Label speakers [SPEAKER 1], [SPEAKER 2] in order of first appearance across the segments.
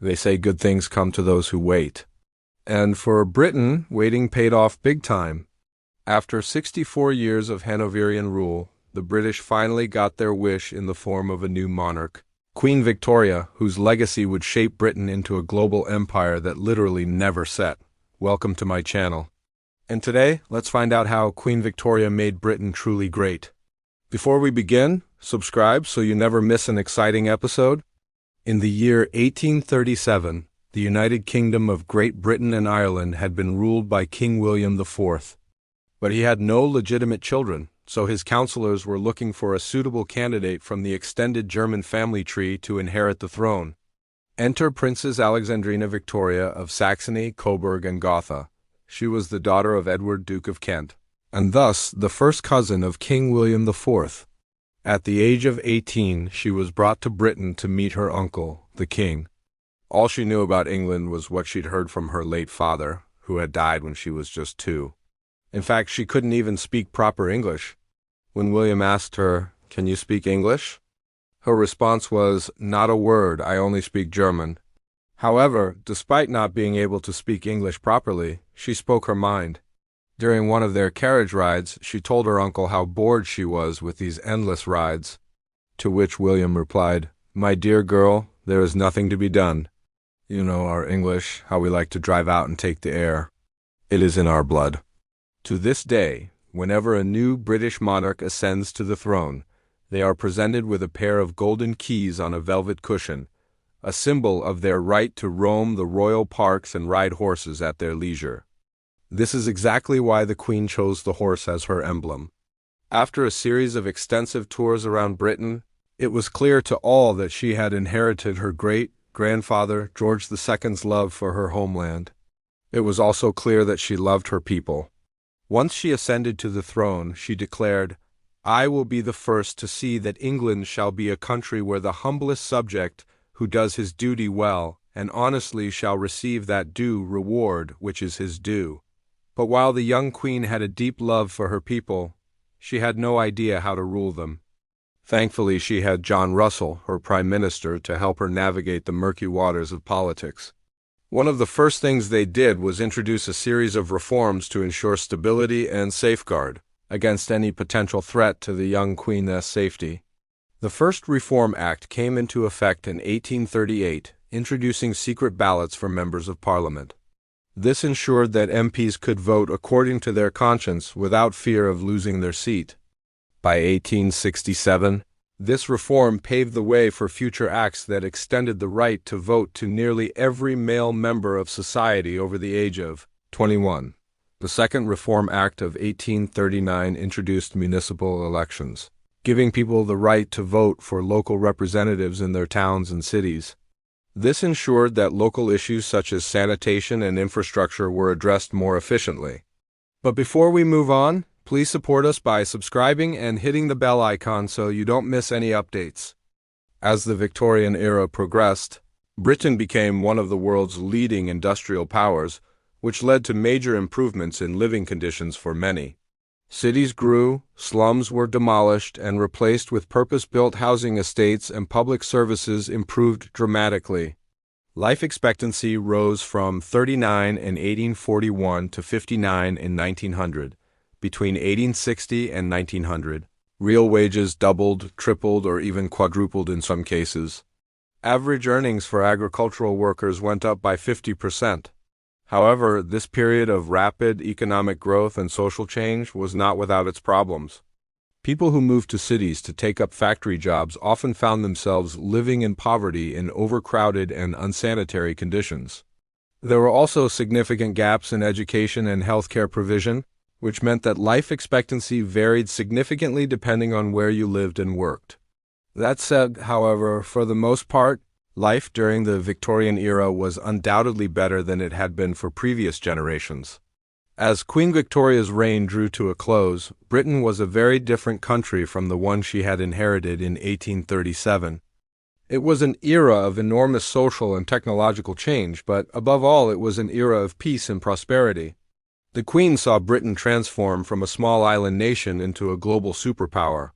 [SPEAKER 1] They say good things come to those who wait. And for Britain, waiting paid off big time. After 64 years of Hanoverian rule, the British finally got their wish in the form of a new monarch, Queen Victoria, whose legacy would shape Britain into a global empire that literally never set. Welcome to my channel. And today, let's find out how Queen Victoria made Britain truly great. Before we begin, subscribe so you never miss an exciting episode. In the year 1837, the United Kingdom of Great Britain and Ireland had been ruled by King William IV. But he had no legitimate children, so his counselors were looking for a suitable candidate from the extended German family tree to inherit the throne. Enter Princess Alexandrina Victoria of Saxony, Coburg, and Gotha. She was the daughter of Edward, Duke of Kent, and thus the first cousin of King William IV. At the age of 18, she was brought to Britain to meet her uncle, the king. All she knew about England was what she'd heard from her late father, who had died when she was just 2. In fact, she couldn't even speak proper English. When William asked her, "Can you speak English?" her response was, "Not a word, I only speak German." However, despite not being able to speak English properly, she spoke her mind. During one of their carriage rides, she told her uncle how bored she was with these endless rides. To which William replied, "My dear girl, there is nothing to be done. You know our English, how we like to drive out and take the air. It is in our blood." To this day, whenever a new British monarch ascends to the throne, they are presented with a pair of golden keys on a velvet cushion, a symbol of their right to roam the royal parks and ride horses at their leisure. This is exactly why the Queen chose the horse as her emblem. After a series of tours around Britain, it was clear to all that she had inherited her great-grandfather George II's love for her homeland. It was also clear that she loved her people. Once she ascended to the throne, she declared, "I will be the first to see that England shall be a country where the humblest subject who does his duty well and honestly shall receive that due reward which is his due." But while the young queen had a deep love for her people, she had no idea how to rule them. Thankfully, she had John Russell, her prime minister, to help her navigate the murky waters of politics. One of the first things they did was introduce a series of reforms to ensure stability and safeguard against any potential threat to the young queen's safety. The first Reform Act came into effect in 1838, introducing secret ballots for members of Parliament. This ensured that MPs could vote according to their conscience without fear of losing their seat. By 1867, this reform paved the way for future acts that extended the right to vote to nearly every male member of society over the age of 21. The Second Reform Act of 1839 introduced municipal elections, giving people the right to vote for local representatives in their towns and cities. This ensured that local issues such as sanitation and infrastructure were addressed more efficiently. But before we move on, please support us by subscribing and hitting the bell icon so you don't miss any updates. As the Victorian era progressed, Britain became one of the world's leading industrial powers, which led to major improvements in living conditions for many. Cities grew, slums were demolished and replaced with purpose-built housing estates, and public services improved dramatically. Life expectancy rose from 39 in 1841 to 59 in 1900. Between 1860 and 1900, real wages doubled, tripled, or even quadrupled in some cases. Average earnings for agricultural workers went up by 50%. However, this period of rapid economic growth and social change was not without its problems. People who moved to cities to take up factory jobs often found themselves living in poverty in overcrowded and unsanitary conditions. There were also significant gaps in education and healthcare provision, which meant that life expectancy varied significantly depending on where you lived and worked. That said, however, for the most part, life during the Victorian era was undoubtedly better than it had been for previous generations. As Queen Victoria's reign drew to a close, Britain was a very different country from the one she had inherited in 1837. It was an era of enormous social and technological change, but above all it was an era of peace and prosperity. The Queen saw Britain transform from a small island nation into a global superpower.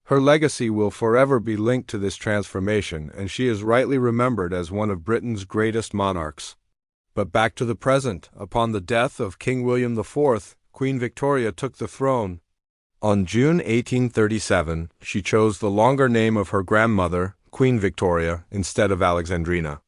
[SPEAKER 1] Her legacy will forever be linked to this transformation, and she is rightly remembered as one of Britain's greatest monarchs. But back to the present. Upon the death of King William IV, Queen Victoria took the throne. On June 1837, she chose the longer name of her grandmother, Queen Victoria, instead of Alexandrina.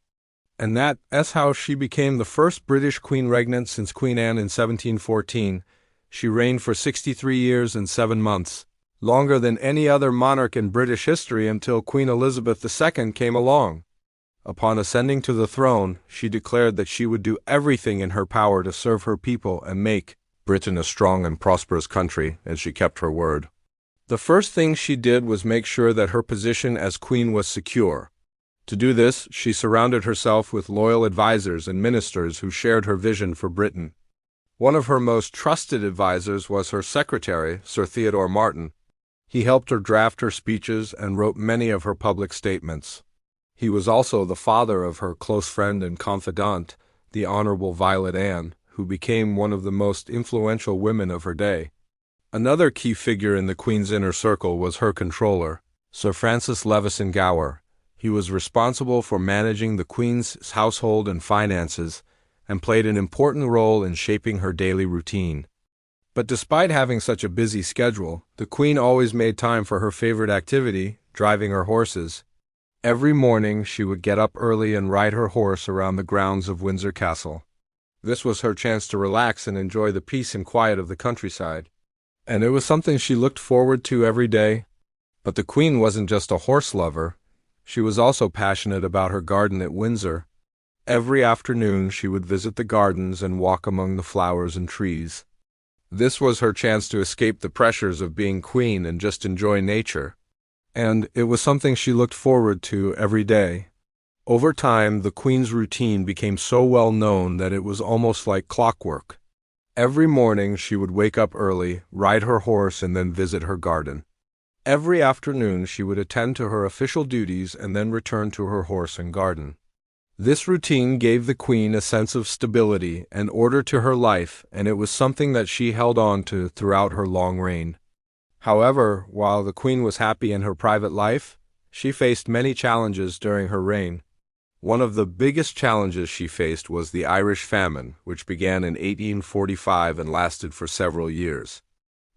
[SPEAKER 1] And that's how she became the first British queen regnant since Queen Anne in 1714. She reigned for 63 years and 7 months, longer than any other monarch in British history until Queen Elizabeth II came along. Upon ascending to the throne, she declared that she would do everything in her power to serve her people and make Britain a strong and prosperous country, and she kept her word. The first thing she did was make sure that her position as queen was secure. To do this, she surrounded herself with loyal advisors and ministers who shared her vision for Britain. One of her most trusted advisors was her secretary, Sir Theodore Martin. He helped her draft her speeches and wrote many of her public statements. He was also the father of her close friend and confidant, the Honorable Violet Anne, who became one of the most influential women of her day. Another key figure in the Queen's inner circle was her controller, Sir Francis Levison Gower. He was responsible for managing the Queen's household and finances, and played an important role in shaping her daily routine. But despite having such a busy schedule, the Queen always made time for her favorite activity, driving her horses. Every morning she would get up early and ride her horse around the grounds of Windsor Castle. This was her chance to relax and enjoy the peace and quiet of the countryside. And it was something she looked forward to every day. But the Queen wasn't just a horse lover. She was also passionate about her garden at Windsor. Every afternoon she would visit the gardens and walk among the flowers and trees. This was her chance to escape the pressures of being queen and just enjoy nature. And it was something she looked forward to every day. Over time, the Queen's routine became so well known that it was almost like clockwork. Every morning she would wake up early, ride her horse, and then visit her garden. Every afternoon she would attend to her official duties and then return to her horse and garden. This routine gave the Queen a sense of stability and order to her life, and it was something that she held on to throughout her long reign. However, while the Queen was happy in her private life, she faced many challenges during her reign. One of the biggest challenges she faced was the Irish famine, which began in 1845 and lasted for several years.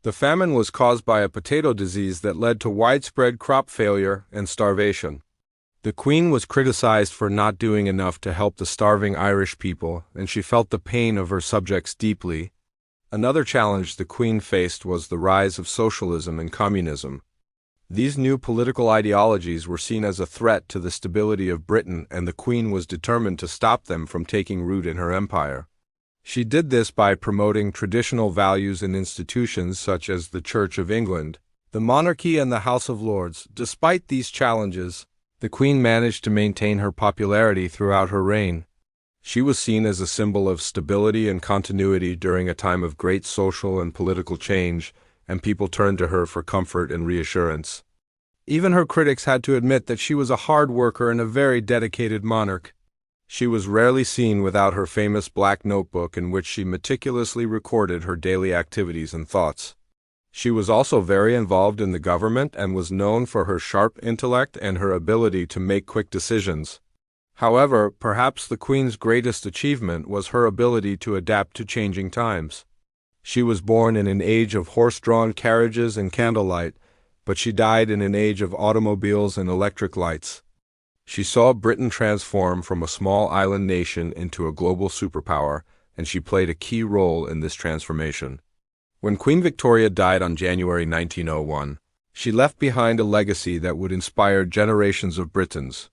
[SPEAKER 1] The famine was caused by a potato disease that led to widespread crop failure and starvation. The Queen was criticized for not doing enough to help the starving Irish people, and she felt the pain of her subjects deeply. Another challenge the Queen faced was the rise of socialism and communism. These new political ideologies were seen as a threat to the stability of Britain, and the Queen was determined to stop them from taking root in her empire. She did this by promoting traditional values and institutions such as the Church of England, the monarchy, and the House of Lords. Despite these challenges, the Queen managed to maintain her popularity throughout her reign. She was seen as a symbol of stability and continuity during a time of great social and political change, and people turned to her for comfort and reassurance. Even her critics had to admit that she was a hard worker and a very dedicated monarch. She was rarely seen without her famous black notebook in which she meticulously recorded her daily activities and thoughts. She was also very involved in the government and was known for her sharp intellect and her ability to make quick decisions. However, perhaps the Queen's greatest achievement was her ability to adapt to changing times. She was born in an age of horse-drawn carriages and candlelight, but she died in an age of automobiles and electric lights. She saw Britain transform from a small island nation into a global superpower, and she played a key role in this transformation. When Queen Victoria died on January 1901, she left behind a legacy that would inspire generations of Britons.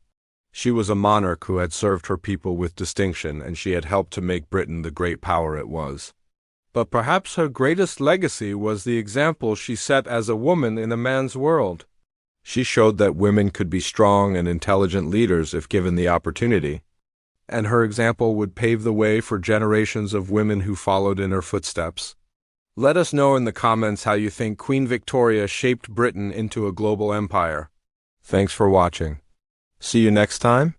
[SPEAKER 1] She was a monarch who had served her people with distinction, and she had helped to make Britain the great power it was. But perhaps her greatest legacy was the example she set as a woman in a man's world. She showed that women could be strong and intelligent leaders if given the opportunity, and her example would pave the way for generations of women who followed in her footsteps. Let us know in the comments how you think Queen Victoria shaped Britain into a global empire. Thanks for watching. See you next time.